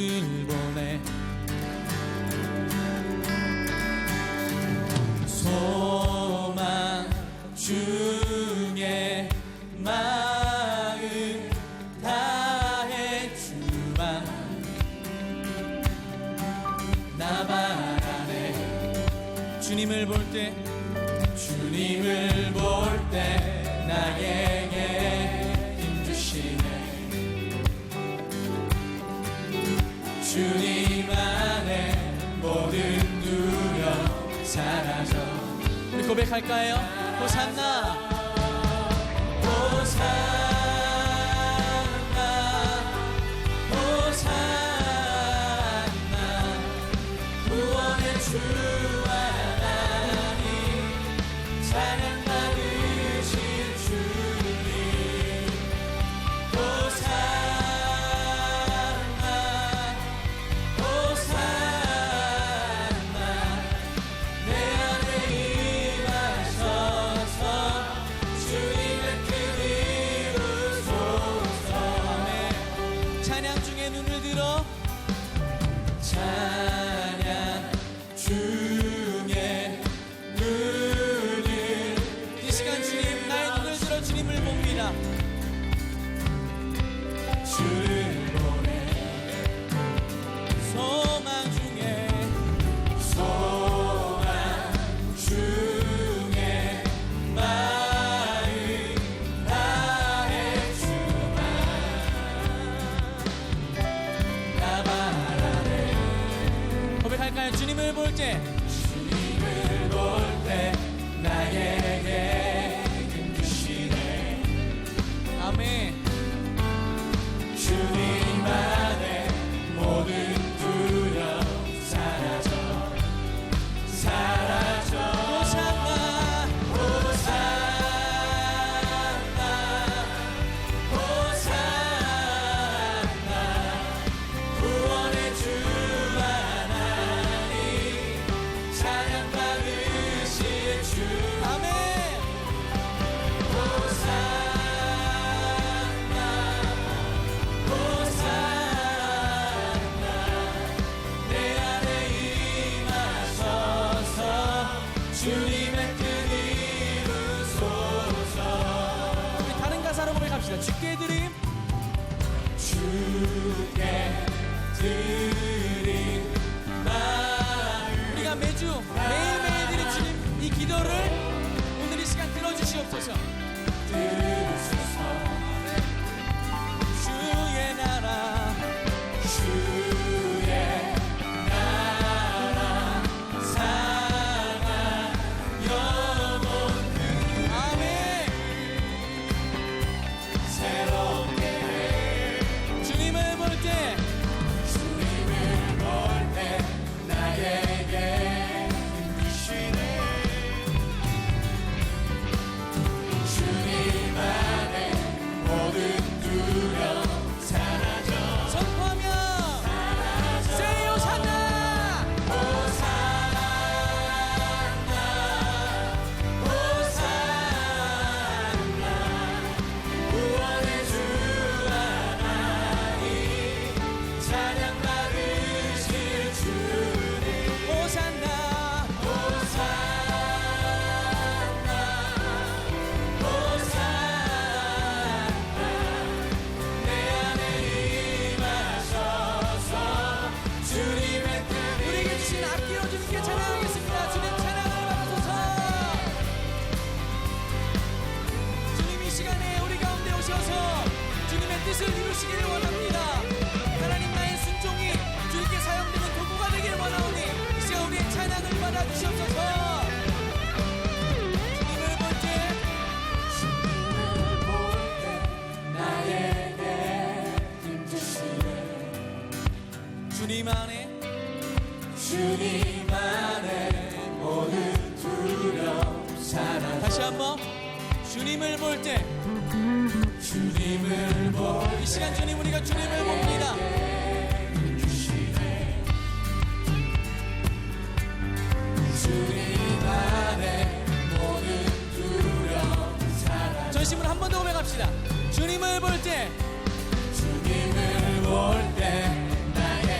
주를 보내 소망 중에 마음 다해 주만 나 바라네. 주님을 볼 때 나에게 힘 주시네. 주님 안에 모든 두려움 사라져. 우리 고백할까요? 호산나 호산나 호산나 구원의 주 하나님 찬양 받으실 주님 호산나 호산나 내 안에 임하셔서 주님의 그 이루소서. 찬양 중에 눈을 들어 찬양 중에 눈을 이 시간 주님 나의 눈을 들어 주님을 봅니다. 주를 보내 소망 중에 마음 다해 주만 나 바라네. 고백할까요? 주님을 볼 때 나에게 힘 주시네. 아멘. 주님 안에 모든 두려움 사라져 호산나 호산나 호산나 구원의 주 하나님 찬양 받으실 주. 아멘. 호산나 호산나 내 안에 임하셔서 주님의 뜻 이루소서. 우리 다른 가사로 고백합시다. 주께 드림 마음. 우리가 매일매일 드린 주님 이 기도를 오늘 이 시간 들어주시옵소서. 주의 나라 사랑 영원 아멘. 새롭게 주님을 볼 때 나에게 힘 주시네. 주님 안에 모든 두려움 사라져 선포하며 Say 호산나 호산나 호산나 구원의 주 하나님 찬양 받으실 주님 호산나 호산나 호산나 내 안에 임하셔서 주님의 뜻 우리에게 주신 악기로 주님께 찬양하겠습니다. 주님 찬양을 받으소서. 주님 이 시간에 우리 가운데 오셔서 주님의 뜻을 이루시기를 원합니다. 하나님 나의 순종이 주님께 사용되는 도구가 되길 원하오니 이 시간 우리의 찬양을 받아주시옵소서. 주님을 볼 때 나에게 힘 주시네. 주님 안에 모든 두려움 사랑. 다시 한번 주님을 볼 때 이 시간 주님 우리가 주님을 봅니다. 주님 안에 모든 두려움 사랑. 전심을 한 번 더 고백합시다. 주님을 볼 때 나의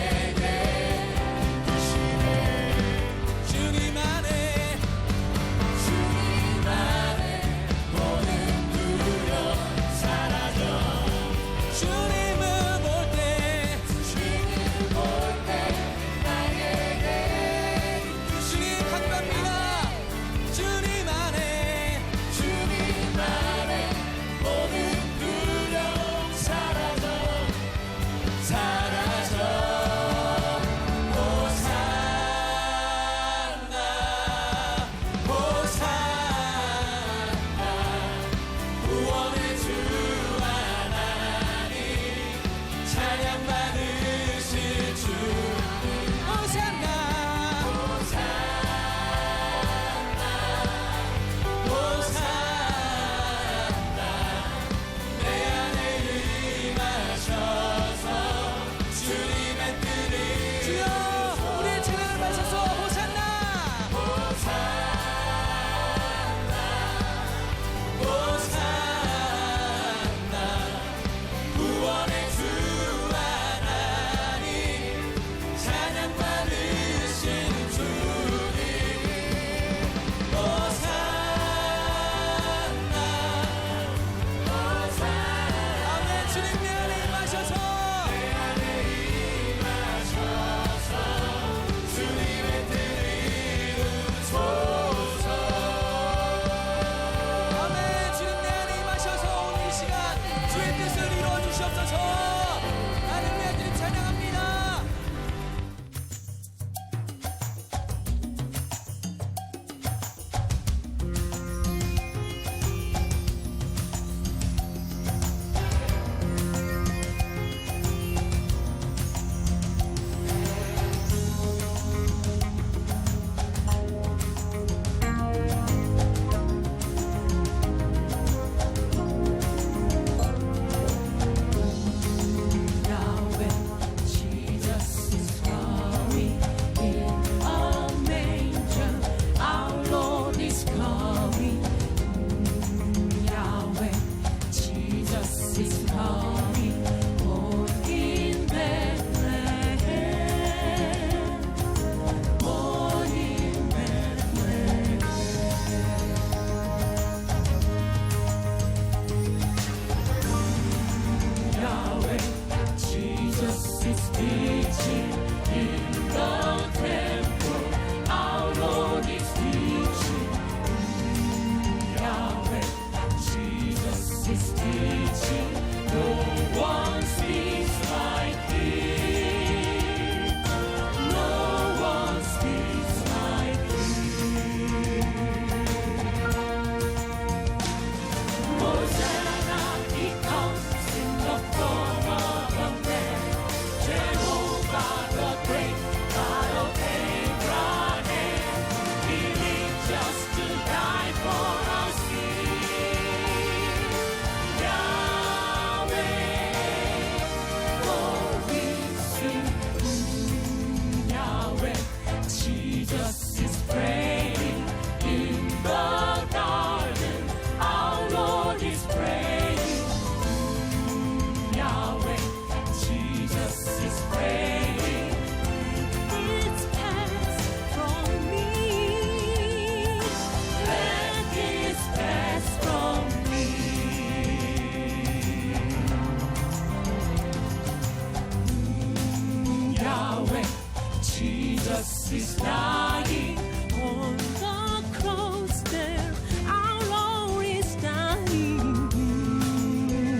Jesus is dying on the cross there. Our Lord is dying.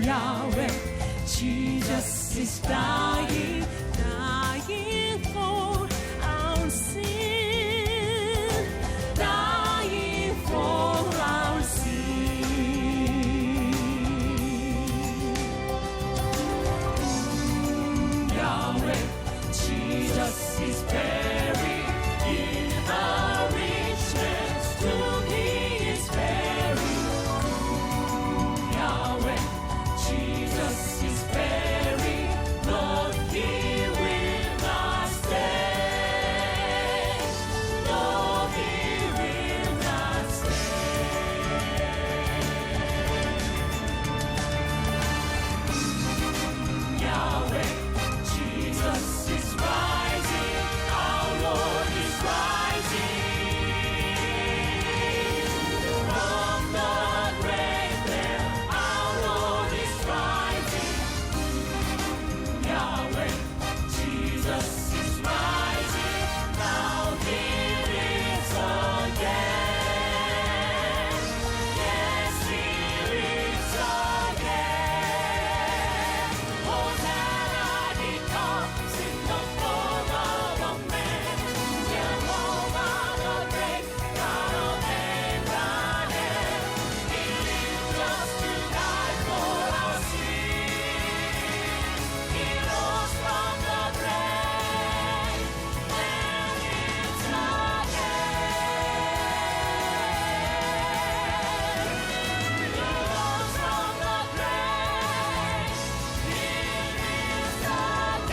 Yahweh, Jesus is dying, dying for our sin, dying for our sin. Yahweh, Jesus is buried in a rich man's tomb. He is buried. Yahweh, Jesus is buried, but He will not stay. No, He will not stay. Yahweh, Jesus is rising, our Lord is rising from the grave there. Our Lord is rising. Yahweh, Jesus is rising. Now He lives again. Yes, He lives again. Hosanna, He comes in the form of a man. Jehovah, the great God of Abraham. He lived just to die for our sin. He rose from the grave and lives again. He rose from the grave. He lives again.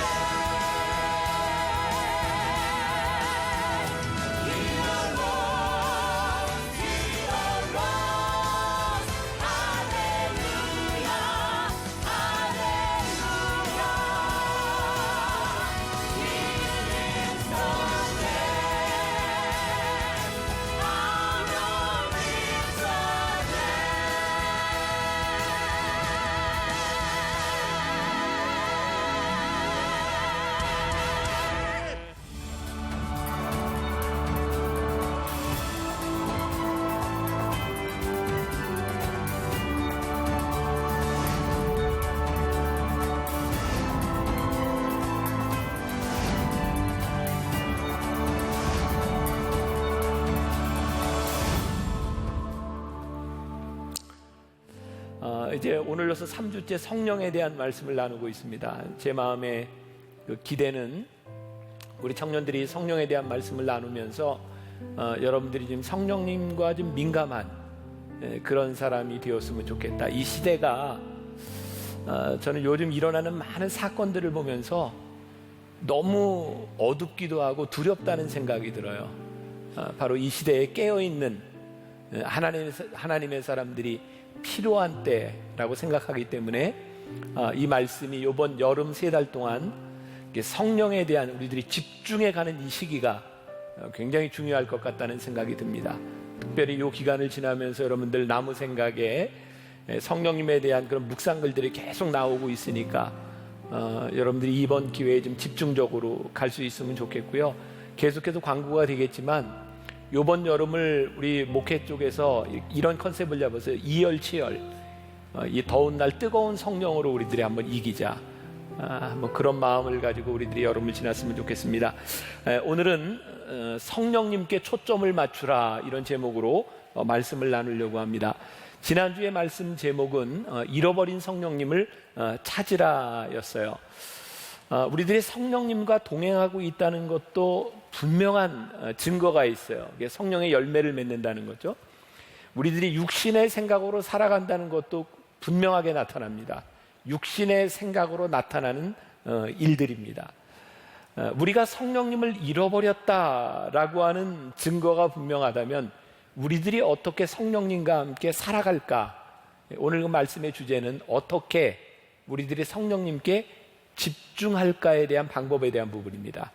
He arose. He arose. Hallelujah. Hallelujah. He lives again. Our Lord lives again. 이제 오늘로서 3주째 성령에 대한 말씀을 나누고 있습니다. 제 마음의 그 기대는 우리 청년들이 성령에 대한 말씀을 나누면서 여러분들이 지금 성령님과 좀 민감한 그런 사람이 되었으면 좋겠다. 이 시대가 저는 요즘 일어나는 많은 사건들을 보면서 너무 어둡기도 하고 두렵다는 생각이 들어요. 바로 이 시대에 깨어있는 하나님의 사람들이 필요한 때라고 생각하기 때문에 이 말씀이 이번 여름 3달 동안 성령에 대한 우리들이 집중해가는 이 시기가 굉장히 중요할 것 같다는 생각이 듭니다. 특별히 이 기간을 지나면서 여러분들 나무 생각에 성령님에 대한 그런 묵상글들이 계속 나오고 있으니까 여러분들이 이번 기회에 좀 집중적으로 갈 수 있으면 좋겠고요. 계속해서 광고가 되겠지만 이번 여름을 우리 목회 쪽에서 이런 컨셉을 잡아서 이열치열, 이 더운 날 뜨거운 성령으로 우리들이 한번 이기자, 뭐 그런 마음을 가지고 우리들이 여름을 지났으면 좋겠습니다. 오늘은 성령님께 초점을 맞추라, 이런 제목으로 말씀을 나누려고 합니다. 지난주에 말씀 제목은 잃어버린 성령님을 찾으라 였어요. 우리들이 성령님과 동행하고 있다는 것도 분명한 증거가 있어요. 이게 성령의 열매를 맺는다는 거죠. 우리들이 육신의 생각으로 살아간다는 것도 분명하게 나타납니다. 육신의 생각으로 나타나는 일들입니다. 우리가 성령님을 잃어버렸다라고 하는 증거가 분명하다면 우리들이 어떻게 성령님과 함께 살아갈까? 오늘 그 말씀의 주제는 어떻게 우리들이 성령님께 집중할까에 대한 방법에 대한 부분입니다.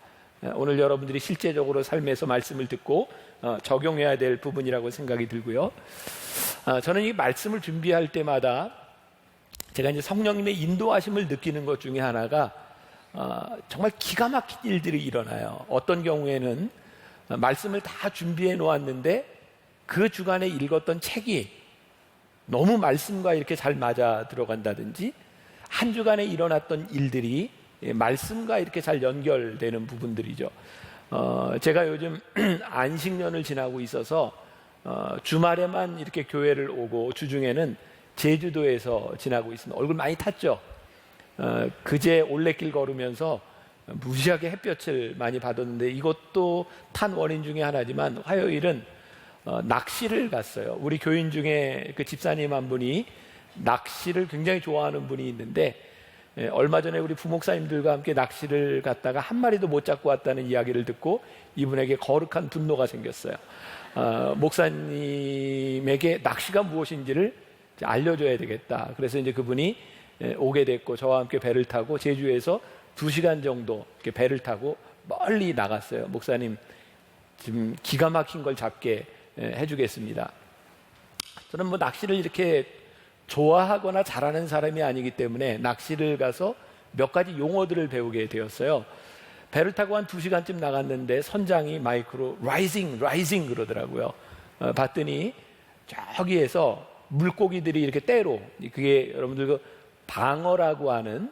오늘 여러분들이 실제적으로 삶에서 말씀을 듣고 적용해야 될 부분이라고 생각이 들고요. 저는 이 말씀을 준비할 때마다 제가 이제 성령님의 인도하심을 느끼는 것 중에 하나가 정말 기가 막힌 일들이 일어나요. 어떤 경우에는 말씀을 다 준비해 놓았는데 그 주간에 읽었던 책이 너무 말씀과 이렇게 잘 맞아 들어간다든지, 한 주간에 일어났던 일들이 말씀과 이렇게 잘 연결되는 부분들이죠. 제가 요즘 안식년을 지나고 있어서 주말에만 이렇게 교회를 오고 주중에는 제주도에서 지나고 있습니다. 얼굴 많이 탔죠? 그제 올레길 걸으면서 무지하게 햇볕을 많이 받았는데, 이것도 탄 원인 중에 하나지만 화요일은 낚시를 갔어요. 우리 교인 중에 그 집사님 한 분이 낚시를 굉장히 좋아하는 분이 있는데, 얼마 전에 우리 부목사님들과 함께 낚시를 갔다가 한 마리도 못 잡고 왔다는 이야기를 듣고 이분에게 거룩한 분노가 생겼어요. 목사님에게 낚시가 무엇인지를 알려줘야 되겠다. 그래서 이제 그분이 오게 됐고, 저와 함께 배를 타고 제주에서 2시간 정도 이렇게 배를 타고 멀리 나갔어요. 목사님 지금 기가 막힌 걸 잡게 해주겠습니다. 저는 뭐 낚시를 이렇게 좋아하거나 잘하는 사람이 아니기 때문에 낚시를 가서 몇 가지 용어들을 배우게 되었어요. 배를 타고 한 2시간쯤 나갔는데 선장이 마이크로 라이징 그러더라고요. 봤더니 저기에서 물고기들이 이렇게 때로, 그게 여러분들 그 방어라고 하는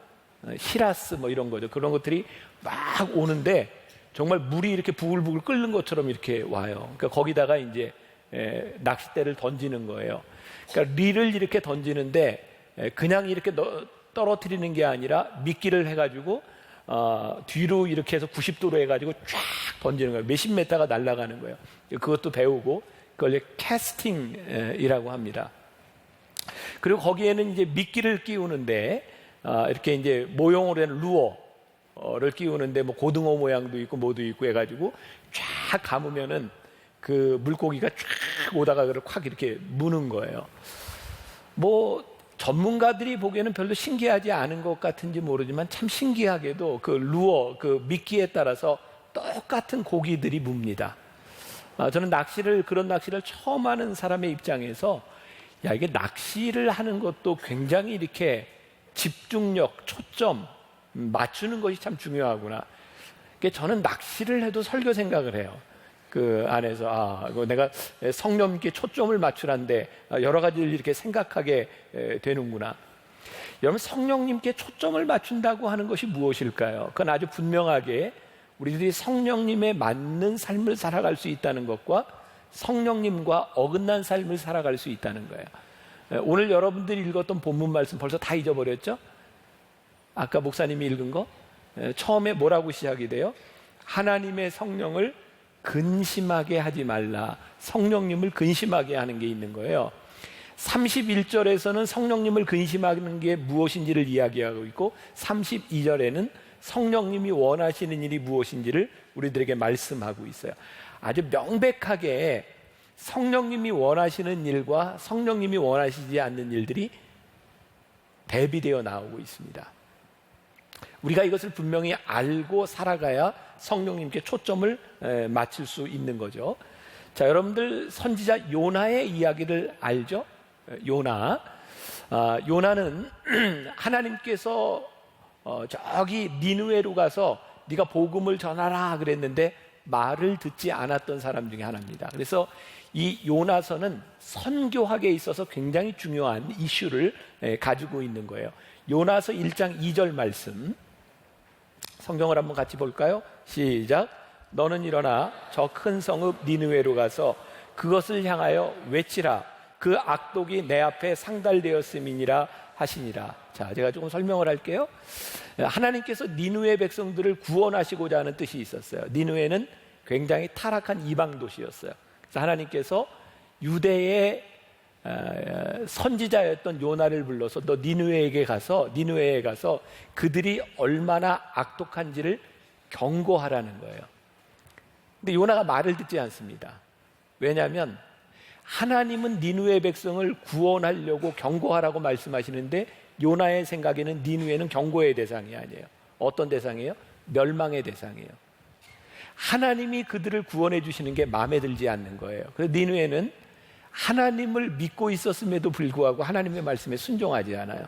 히라스 뭐 이런 거죠. 그런 것들이 막 오는데 정말 물이 이렇게 부글부글 끓는 것처럼 이렇게 와요. 그러니까 거기다가 이제 낚싯대를 던지는 거예요. 그러니까 릴을 이렇게 던지는데 그냥 이렇게 떨어뜨리는 게 아니라 미끼를 해가지고 뒤로 이렇게 해서 90도로 해가지고 쫙 던지는 거예요. 몇십 메타가 날아가는 거예요. 그것도 배우고 그걸 캐스팅이라고 합니다. 그리고 거기에는 이제 미끼를 끼우는데 이렇게 이제 모형으로 된 루어를 끼우는데 뭐 고등어 모양도 있고 뭐도 있고 해가지고 쫙 감으면은 그 물고기가 쫙 오다가 그걸 확 이렇게 무는 거예요. 뭐 전문가들이 보기에는 별로 신기하지 않은 것 같은지 모르지만 참 신기하게도 그 루어, 그 미끼에 따라서 똑같은 고기들이 뭅니다. 저는 그런 낚시를 처음 하는 사람의 입장에서, 야, 이게 낚시를 하는 것도 굉장히 이렇게 집중력, 초점 맞추는 것이 참 중요하구나. 그러니까 저는 낚시를 해도 설교 생각을 해요. 그 안에서 내가 성령님께 초점을 맞추란데 여러 가지를 이렇게 생각하게 되는구나. 여러분, 성령님께 초점을 맞춘다고 하는 것이 무엇일까요? 그건 아주 분명하게 우리들이 성령님에 맞는 삶을 살아갈 수 있다는 것과 성령님과 어긋난 삶을 살아갈 수 있다는 거예요. 오늘 여러분들이 읽었던 본문 말씀 벌써 다 잊어버렸죠? 아까 목사님이 읽은 거 처음에 뭐라고 시작이 돼요? 하나님의 성령을 근심하게 하지 말라. 성령님을 근심하게 하는 게 있는 거예요. 31절에서는 성령님을 근심하는 게 무엇인지를 이야기하고 있고, 32절에는 성령님이 원하시는 일이 무엇인지를 우리들에게 말씀하고 있어요. 아주 명백하게 성령님이 원하시는 일과 성령님이 원하시지 않는 일들이 대비되어 나오고 있습니다. 우리가 이것을 분명히 알고 살아가야 성령님께 초점을 맞출 수 있는 거죠. 자, 여러분들 선지자 요나의 이야기를 알죠? 요나는 하나님께서 저기 니느웨로 가서 네가 복음을 전하라 그랬는데 말을 듣지 않았던 사람 중에 하나입니다. 그래서 이 요나서는 선교학에 있어서 굉장히 중요한 이슈를 가지고 있는 거예요. 요나서 1장 2절 말씀 성경을 한번 같이 볼까요? 시작. 너는 일어나 저 큰 성읍 니느웨로 가서 그것을 향하여 외치라. 그 악독이 내 앞에 상달되었음이니라 하시니라. 자, 제가 조금 설명을 할게요. 하나님께서 니느웨 백성들을 구원하시고자 하는 뜻이 있었어요. 니느웨는 굉장히 타락한 이방 도시였어요. 그래서 하나님께서 유대의 선지자였던 요나를 불러서 너 니느웨에 가서 그들이 얼마나 악독한지를 경고하라는 거예요. 근데 요나가 말을 듣지 않습니다. 왜냐하면 하나님은 니느웨 백성을 구원하려고 경고하라고 말씀하시는데 요나의 생각에는 니느웨는 경고의 대상이 아니에요. 어떤 대상이에요? 멸망의 대상이에요. 하나님이 그들을 구원해 주시는 게 마음에 들지 않는 거예요. 그래서 니느웨는 하나님을 믿고 있었음에도 불구하고 하나님의 말씀에 순종하지 않아요.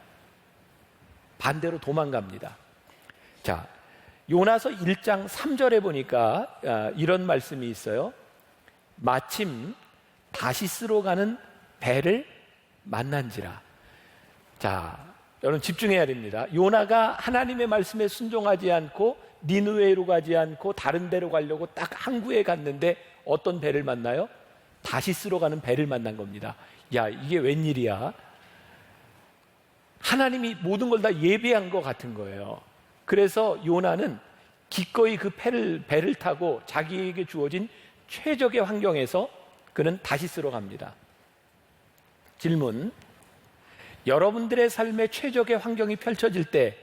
반대로 도망갑니다. 자, 요나서 1장 3절에 보니까 이런 말씀이 있어요. 마침 다시스로 가는 배를 만난지라. 자, 여러분 집중해야 됩니다. 요나가 하나님의 말씀에 순종하지 않고 니느웨로 가지 않고 다른 데로 가려고 딱 항구에 갔는데 어떤 배를 만나요? 다시스로 가는 배를 만난 겁니다. 야, 이게 웬일이야? 하나님이 모든 걸 다 예비한 것 같은 거예요. 그래서 요나는 기꺼이 그 배를 타고 자기에게 주어진 최적의 환경에서 그는 다시스로 갑니다. 질문: 여러분들의 삶에 최적의 환경이 펼쳐질 때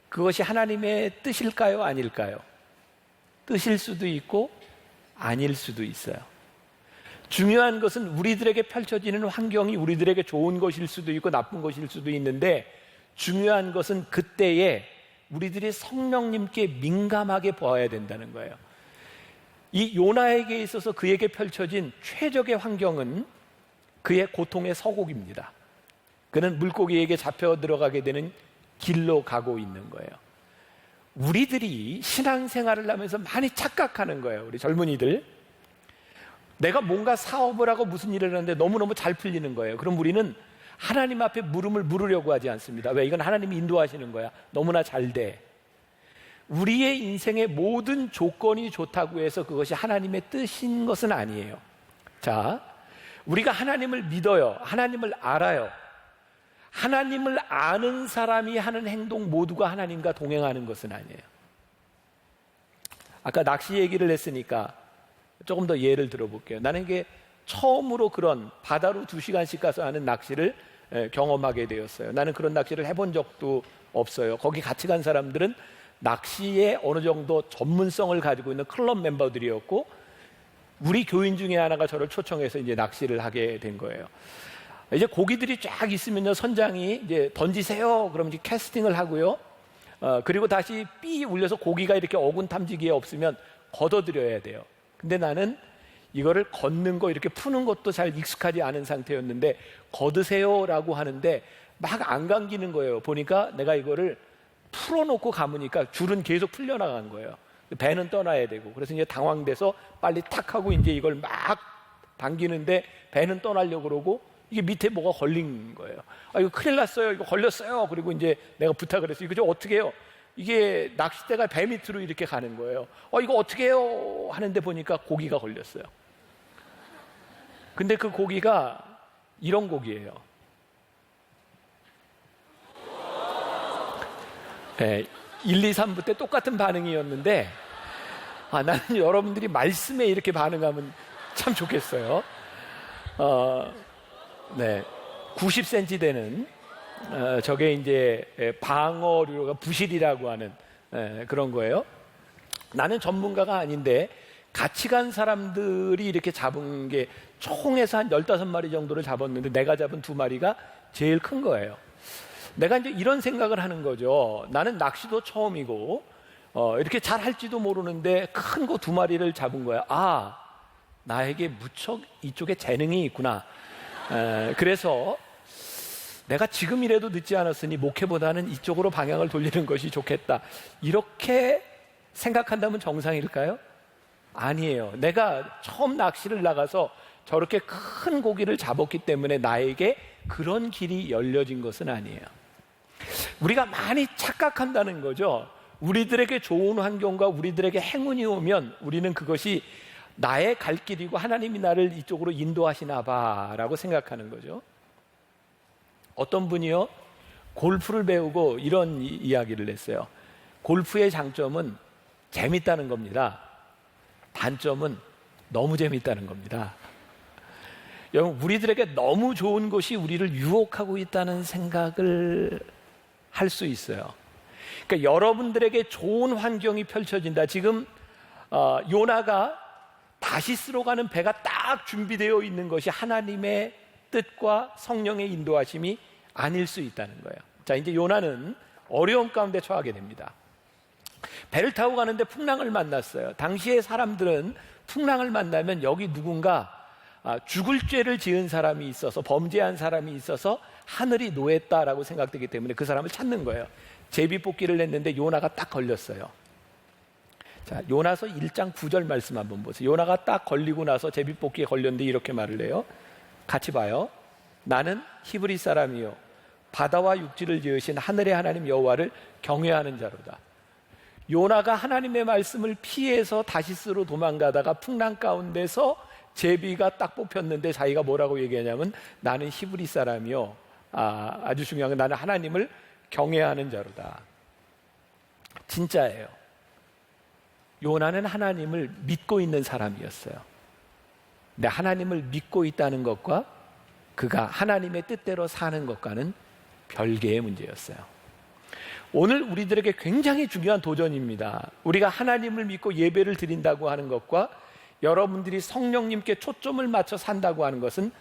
그것이 하나님의 뜻일까요? 아닐까요? 뜻일 수도 있고 아닐 수도 있어요. 중요한 것은 우리들에게 펼쳐지는 환경이 우리들에게 좋은 것일 수도 있고 나쁜 것일 수도 있는데, 중요한 것은 그때에 우리들이 성령님께 민감하게 보아야 된다는 거예요. 이 요나에게 있어서 그에게 펼쳐진 최적의 환경은 그의 고통의 서곡입니다. 그는 물고기에게 잡혀 들어가게 되는 길로 가고 있는 거예요. 우리들이 신앙생활을 하면서 많이 착각하는 거예요. 우리 젊은이들, 내가 뭔가 사업을 하고 무슨 일을 하는데 너무너무 잘 풀리는 거예요. 그럼 우리는 하나님 앞에 물음을 물으려고 하지 않습니다. 왜? 이건 하나님이 인도하시는 거야. 너무나 잘 돼. 우리의 인생의 모든 조건이 좋다고 해서 그것이 하나님의 뜻인 것은 아니에요. 자, 우리가 하나님을 믿어요. 하나님을 알아요. 하나님을 아는 사람이 하는 행동 모두가 하나님과 동행하는 것은 아니에요. 아까 낚시 얘기를 했으니까 조금 더 예를 들어볼게요. 나는 이게 처음으로 그런 바다로 2시간씩 가서 하는 낚시를 경험하게 되었어요. 나는 그런 낚시를 해본 적도 없어요. 거기 같이 간 사람들은 낚시에 어느 정도 전문성을 가지고 있는 클럽 멤버들이었고, 우리 교인 중에 하나가 저를 초청해서 이제 낚시를 하게 된 거예요. 이제 고기들이 쫙 있으면요, 선장이 이제 던지세요. 그럼 이제 캐스팅을 하고요. 그리고 다시 삐 울려서 고기가 이렇게 어군 탐지기에 없으면 걷어들여야 돼요. 근데 나는 이거를 걷는 거, 이렇게 푸는 것도 잘 익숙하지 않은 상태였는데 걷으세요라고 하는데 막 안 감기는 거예요. 보니까 내가 이거를 풀어놓고 감으니까 줄은 계속 풀려나간 거예요. 배는 떠나야 되고. 그래서 이제 당황돼서 빨리 탁 하고 이제 이걸 막 당기는데 배는 떠나려고 그러고 이게 밑에 뭐가 걸린 거예요. 아, 이거 큰일 났어요. 이거 걸렸어요. 그리고 이제 내가 부탁을 했어요. 이거 좀 어떻게 해요? 이게 낚싯대가 배 밑으로 이렇게 가는 거예요. 이거 어떻게 해요? 하는데 보니까 고기가 걸렸어요. 근데 그 고기가 이런 고기예요. 네, 1, 2, 3부 때 똑같은 반응이었는데, 나는 여러분들이 말씀에 이렇게 반응하면 참 좋겠어요. 네, 90cm 되는 저게 이제 방어류가 부실이라고 하는 그런 거예요. 나는 전문가가 아닌데 같이 간 사람들이 이렇게 잡은 게 총에서 한 15마리 정도를 잡았는데 내가 잡은 2마리가 제일 큰 거예요. 내가 이제 이런 생각을 하는 거죠. 나는 낚시도 처음이고 이렇게 잘 할지도 모르는데 큰 거 2마리를 잡은 거야. 아, 나에게 무척 이쪽에 재능이 있구나. 그래서 내가 지금이라도 늦지 않았으니 목회보다는 이쪽으로 방향을 돌리는 것이 좋겠다. 이렇게 생각한다면 정상일까요? 아니에요. 내가 처음 낚시를 나가서 저렇게 큰 고기를 잡았기 때문에 나에게 그런 길이 열려진 것은 아니에요. 우리가 많이 착각한다는 거죠. 우리들에게 좋은 환경과 우리들에게 행운이 오면 우리는 그것이 나의 갈 길이고 하나님이 나를 이쪽으로 인도하시나 봐라고 생각하는 거죠. 어떤 분이요, 골프를 배우고 이런 이야기를 했어요. 골프의 장점은 재밌다는 겁니다. 단점은 너무 재밌다는 겁니다. 여러분, 우리들에게 너무 좋은 것이 우리를 유혹하고 있다는 생각을 할 수 있어요. 그러니까 여러분들에게 좋은 환경이 펼쳐진다. 지금 요나가 다시스로 가는 배가 딱 준비되어 있는 것이 하나님의 뜻과 성령의 인도하심이 아닐 수 있다는 거예요. 자, 이제 요나는 어려움 가운데 처하게 됩니다. 배를 타고 가는데 풍랑을 만났어요. 당시의 사람들은 풍랑을 만나면 여기 누군가 죽을 죄를 지은 사람이 있어서, 범죄한 사람이 있어서 하늘이 노했다라고 생각되기 때문에 그 사람을 찾는 거예요. 제비뽑기를 했는데 요나가 딱 걸렸어요. 자, 요나서 1장 9절 말씀 한번 보세요. 요나가 딱 걸리고 나서 제비뽑기에 걸렸는데 이렇게 말을 해요. 같이 봐요. 나는 히브리 사람이요 바다와 육지를 지으신 하늘의 하나님 여호와를 경외하는 자로다. 요나가 하나님의 말씀을 피해서 다시스로 도망가다가 풍랑 가운데서 제비가 딱 뽑혔는데 자기가 뭐라고 얘기하냐면 나는 히브리 사람이요 아주 중요한 건 나는 하나님을 경외하는 자로다. 진짜예요. 요나는 하나님을 믿고 있는 사람이었어요. 근데 하나님을 믿고 있다는 것과 그가 하나님의 뜻대로 사는 것과는 별개의 문제였어요. 오늘 우리들에게 굉장히 중요한 도전입니다. 우리가 하나님을 믿고 예배를 드린다고 하는 것과 여러분들이 성령님께 초점을 맞춰 산다고 하는 것은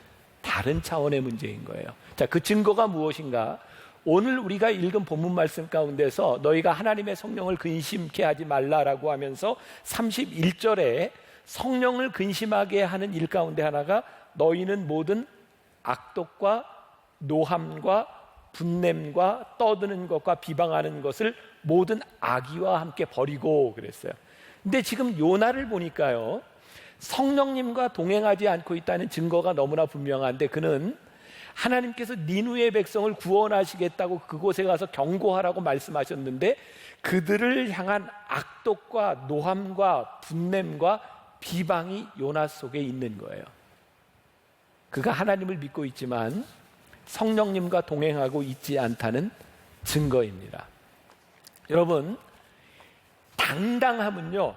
다른 차원의 문제인 거예요. 자, 그 증거가 무엇인가? 오늘 우리가 읽은 본문 말씀 가운데서 너희가 하나님의 성령을 근심케 하지 말라라고 하면서 31절에 성령을 근심하게 하는 일 가운데 하나가 너희는 모든 악독과 노함과 분냄과 떠드는 것과 비방하는 것을 모든 악의와 함께 버리고 그랬어요. 근데 지금 요나를 보니까요, 성령님과 동행하지 않고 있다는 증거가 너무나 분명한데 그는 하나님께서 니누의 백성을 구원하시겠다고 그곳에 가서 경고하라고 말씀하셨는데 그들을 향한 악독과 노함과 분냄과 비방이 요나 속에 있는 거예요. 그가 하나님을 믿고 있지만 성령님과 동행하고 있지 않다는 증거입니다. 여러분, 당당함은요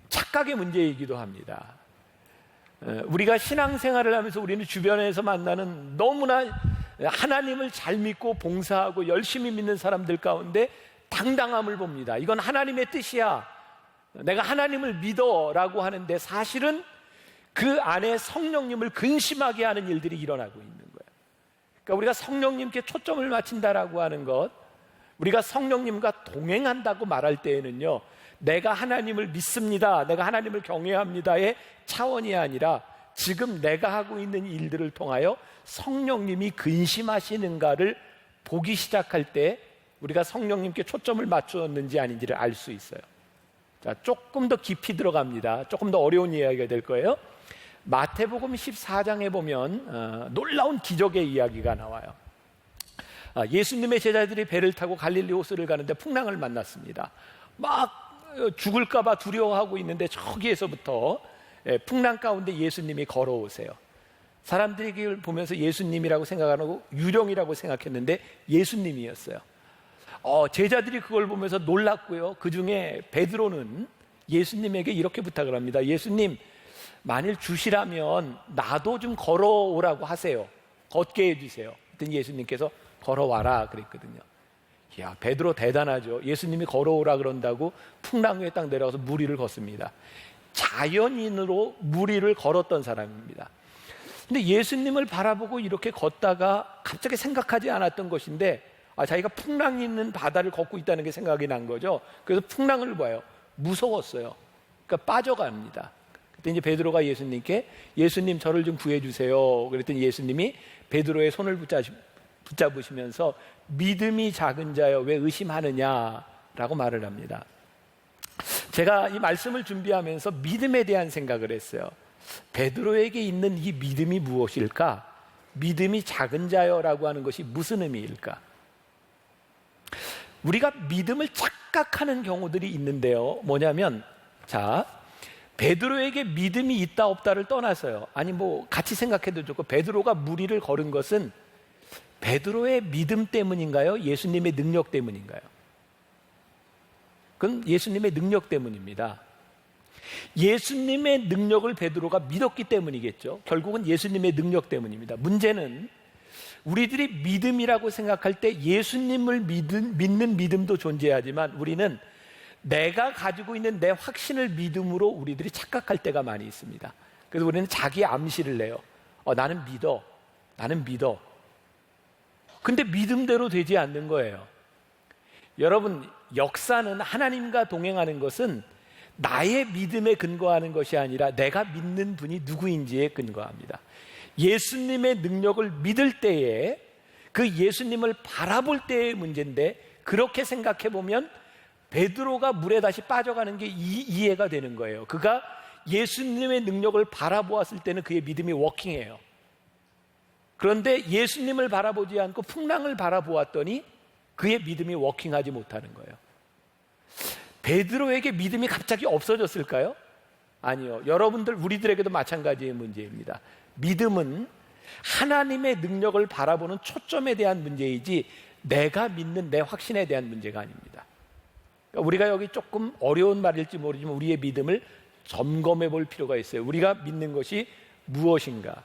착각의 문제이기도 합니다. 우리가 신앙생활을 하면서 우리는 주변에서 만나는 너무나 하나님을 잘 믿고 봉사하고 열심히 믿는 사람들 가운데 당당함을 봅니다. 이건 하나님의 뜻이야, 내가 하나님을 믿어 라고 하는데 사실은 그 안에 성령님을 근심하게 하는 일들이 일어나고 있는 거예요. 그러니까 우리가 성령님께 초점을 맞춘다라고 하는 것, 우리가 성령님과 동행한다고 말할 때에는요 내가 하나님을 믿습니다, 내가 하나님을 경외합니다의 차원이 아니라 지금 내가 하고 있는 일들을 통하여 성령님이 근심하시는가를 보기 시작할 때 우리가 성령님께 초점을 맞추었는지 아닌지를 알 수 있어요. 자, 조금 더 깊이 들어갑니다. 조금 더 어려운 이야기가 될 거예요. 마태복음 14장에 보면 놀라운 기적의 이야기가 나와요. 예수님의 제자들이 배를 타고 갈릴리 호수를 가는데 풍랑을 만났습니다. 막 죽을까 봐 두려워하고 있는데 저기에서부터 풍랑 가운데 예수님이 걸어오세요. 사람들이 그걸 보면서 예수님이라고 생각하고 유령이라고 생각했는데 예수님이었어요. 제자들이 그걸 보면서 놀랐고요. 그 중에 베드로는 예수님에게 이렇게 부탁을 합니다. 예수님, 만일 주시라면 나도 좀 걸어오라고 하세요. 걷게 해주세요. 그랬더니 예수님께서 걸어와라 그랬거든요. 야, 베드로 대단하죠. 예수님이 걸어오라 그런다고 풍랑 위에 딱 내려가서 물 위를 걷습니다. 자연인으로 물 위를 걸었던 사람입니다. 근데 예수님을 바라보고 이렇게 걷다가 갑자기 생각하지 않았던 것인데 자기가 풍랑이 있는 바다를 걷고 있다는 게 생각이 난 거죠. 그래서 풍랑을 봐요. 무서웠어요. 그러니까 빠져갑니다. 그때 이제 베드로가 예수님께 예수님 저를 좀 구해주세요. 그랬더니 예수님이 베드로의 손을 붙잡으시면서 믿음이 작은 자여 왜 의심하느냐라고 말을 합니다. 제가 이 말씀을 준비하면서 믿음에 대한 생각을 했어요. 베드로에게 있는 이 믿음이 무엇일까? 믿음이 작은 자여라고 하는 것이 무슨 의미일까? 우리가 믿음을 착각하는 경우들이 있는데요. 뭐냐면 베드로에게 믿음이 있다 없다를 떠나서요. 아니 같이 생각해도 좋고 베드로가 물 위를 걸은 것은 베드로의 믿음 때문인가요? 예수님의 능력 때문인가요? 그건 예수님의 능력 때문입니다. 예수님의 능력을 베드로가 믿었기 때문이겠죠. 결국은 예수님의 능력 때문입니다. 문제는 우리들이 믿음이라고 생각할 때 예수님을 믿는 믿음도 존재하지만 우리는 내가 가지고 있는 내 확신을 믿음으로 우리들이 착각할 때가 많이 있습니다. 그래서 우리는 자기 암시를 내요. 나는 믿어. 나는 믿어. 근데 믿음대로 되지 않는 거예요. 여러분, 역사는 하나님과 동행하는 것은 나의 믿음에 근거하는 것이 아니라 내가 믿는 분이 누구인지에 근거합니다. 예수님의 능력을 믿을 때에 그 예수님을 바라볼 때의 문제인데 그렇게 생각해 보면 베드로가 물에 다시 빠져가는 게 이해가 되는 거예요. 그가 예수님의 능력을 바라보았을 때는 그의 믿음이 워킹해요. 그런데 예수님을 바라보지 않고 풍랑을 바라보았더니 그의 믿음이 워킹하지 못하는 거예요. 베드로에게 믿음이 갑자기 없어졌을까요? 아니요. 여러분들, 우리들에게도 마찬가지의 문제입니다. 믿음은 하나님의 능력을 바라보는 초점에 대한 문제이지 내가 믿는 내 확신에 대한 문제가 아닙니다. 그러니까 우리가 여기 조금 어려운 말일지 모르지만 우리의 믿음을 점검해 볼 필요가 있어요. 우리가 믿는 것이 무엇인가?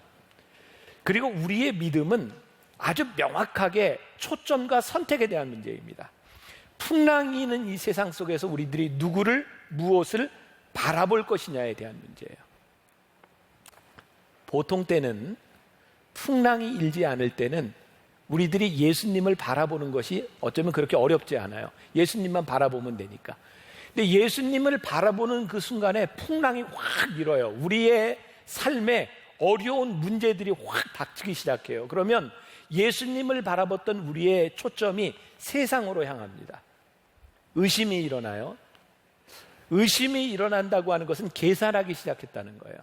그리고 우리의 믿음은 아주 명확하게 초점과 선택에 대한 문제입니다. 풍랑이 있는 이 세상 속에서 우리들이 누구를, 무엇을 바라볼 것이냐에 대한 문제예요. 보통 때는 풍랑이 일지 않을 때는 우리들이 예수님을 바라보는 것이 어쩌면 그렇게 어렵지 않아요. 예수님만 바라보면 되니까. 근데 예수님을 바라보는 그 순간에 풍랑이 확 일어요. 우리의 삶에 어려운 문제들이 확 닥치기 시작해요. 그러면 예수님을 바라봤던 우리의 초점이 세상으로 향합니다. 의심이 일어나요. 의심이 일어난다고 하는 것은 계산하기 시작했다는 거예요.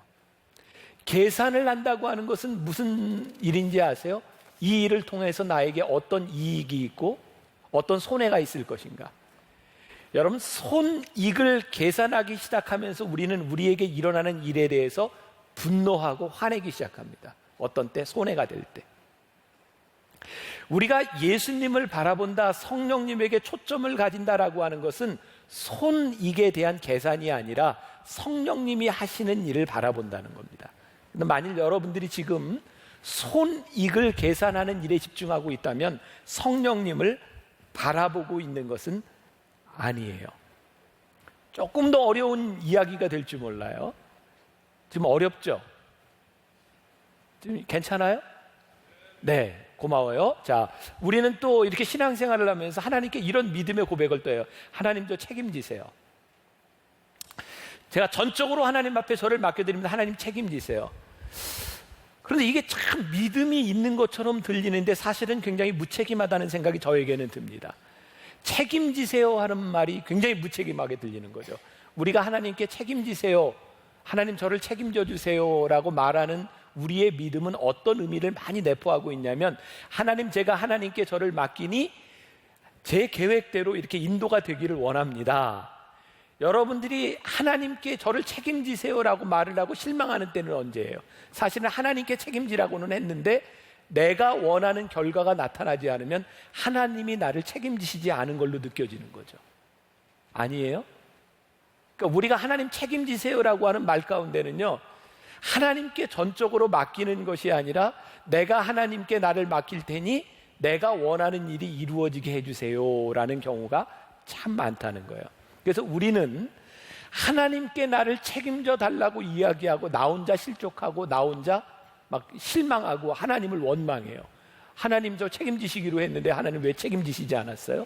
계산을 한다고 하는 것은 무슨 일인지 아세요? 이 일을 통해서 나에게 어떤 이익이 있고 어떤 손해가 있을 것인가. 여러분, 손익을 계산하기 시작하면서 우리는 우리에게 일어나는 일에 대해서 분노하고 화내기 시작합니다. 어떤 때? 손해가 될 때. 우리가 예수님을 바라본다, 성령님에게 초점을 가진다라고 하는 것은 손익에 대한 계산이 아니라 성령님이 하시는 일을 바라본다는 겁니다. 근데 만일 여러분들이 지금 손익을 계산하는 일에 집중하고 있다면 성령님을 바라보고 있는 것은 아니에요. 조금 더 어려운 이야기가 될지 몰라요. 지금 어렵죠? 지금 괜찮아요? 네, 고마워요. 자, 우리는 또 이렇게 신앙생활을 하면서 하나님께 이런 믿음의 고백을 떠요. 하나님, 저 책임지세요. 제가 전적으로 하나님 앞에 저를 맡겨드립니다. 하나님 책임지세요. 그런데 이게 참 믿음이 있는 것처럼 들리는데 사실은 굉장히 무책임하다는 생각이 저에게는 듭니다. 책임지세요 하는 말이 굉장히 무책임하게 들리는 거죠. 우리가 하나님께 책임지세요, 하나님 저를 책임져 주세요 라고 말하는 우리의 믿음은 어떤 의미를 많이 내포하고 있냐면, 하나님, 제가 하나님께 저를 맡기니 제 계획대로 이렇게 인도가 되기를 원합니다. 여러분들이 하나님께 저를 책임지세요라고 말을 하고 실망하는 때는 언제예요? 사실은 하나님께 책임지라고는 했는데 내가 원하는 결과가 나타나지 않으면 하나님이 나를 책임지시지 않은 걸로 느껴지는 거죠. 아니에요? 그러니까 우리가 하나님 책임지세요라고 하는 말 가운데는요, 하나님께 전적으로 맡기는 것이 아니라 내가 하나님께 나를 맡길 테니 내가 원하는 일이 이루어지게 해주세요라는 경우가 참 많다는 거예요. 그래서 우리는 하나님께 나를 책임져 달라고 이야기하고 나 혼자 실족하고 나 혼자 막 실망하고 하나님을 원망해요. 하나님, 저 책임지시기로 했는데 하나님 왜 책임지시지 않았어요?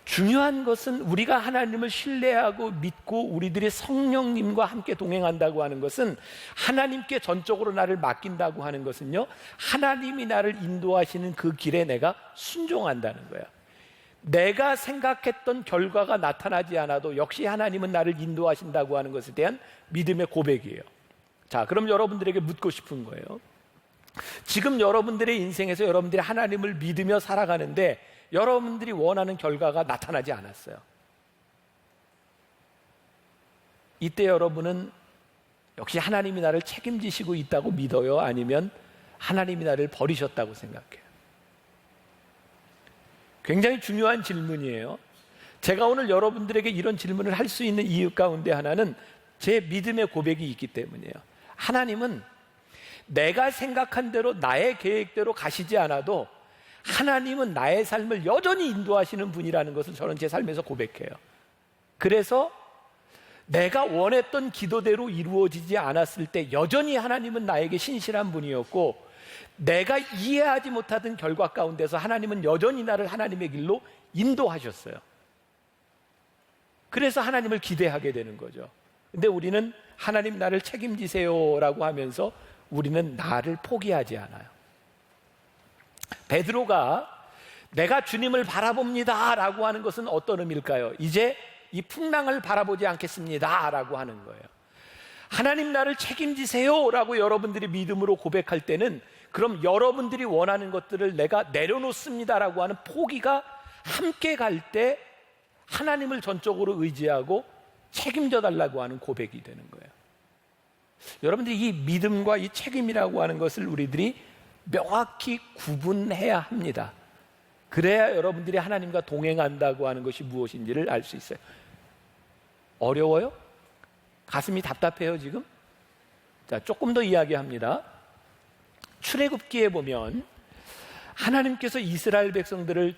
중요한 것은 우리가 하나님을 신뢰하고 믿고 우리들이 성령님과 함께 동행한다고 하는 것은, 하나님께 전적으로 나를 맡긴다고 하는 것은요, 하나님이 나를 인도하시는 그 길에 내가 순종한다는 거야. 내가 생각했던 결과가 나타나지 않아도 역시 하나님은 나를 인도하신다고 하는 것에 대한 믿음의 고백이에요. 자, 그럼 여러분들에게 묻고 싶은 거예요. 지금 여러분들의 인생에서 여러분들이 하나님을 믿으며 살아가는데 여러분들이 원하는 결과가 나타나지 않았어요. 이때 여러분은 역시 하나님이 나를 책임지시고 있다고 믿어요? 아니면 하나님이 나를 버리셨다고 생각해요? 굉장히 중요한 질문이에요. 제가 오늘 여러분들에게 이런 질문을 할 수 있는 이유 가운데 하나는 제 믿음의 고백이 있기 때문이에요. 하나님은 내가 생각한 대로 나의 계획대로 가시지 않아도 하나님은 나의 삶을 여전히 인도하시는 분이라는 것을 저는 제 삶에서 고백해요. 그래서 내가 원했던 기도대로 이루어지지 않았을 때 여전히 하나님은 나에게 신실한 분이었고, 내가 이해하지 못하던 결과 가운데서 하나님은 여전히 나를 하나님의 길로 인도하셨어요. 그래서 하나님을 기대하게 되는 거죠. 근데 우리는 하나님 나를 책임지세요라고 하면서 우리는 나를 포기하지 않아요. 베드로가 내가 주님을 바라봅니다 라고 하는 것은 어떤 의미일까요? 이제 이 풍랑을 바라보지 않겠습니다 라고 하는 거예요. 하나님 나를 책임지세요 라고 여러분들이 믿음으로 고백할 때는 그럼 여러분들이 원하는 것들을 내가 내려놓습니다 라고 하는 포기가 함께 갈 때 하나님을 전적으로 의지하고 책임져 달라고 하는 고백이 되는 거예요. 여러분들이 이 믿음과 이 책임이라고 하는 것을 우리들이 명확히 구분해야 합니다. 그래야 여러분들이 하나님과 동행한다고 하는 것이 무엇인지를 알 수 있어요. 어려워요? 가슴이 답답해요 지금? 자, 조금 더 이야기합니다. 출애굽기에 보면 하나님께서 이스라엘 백성들을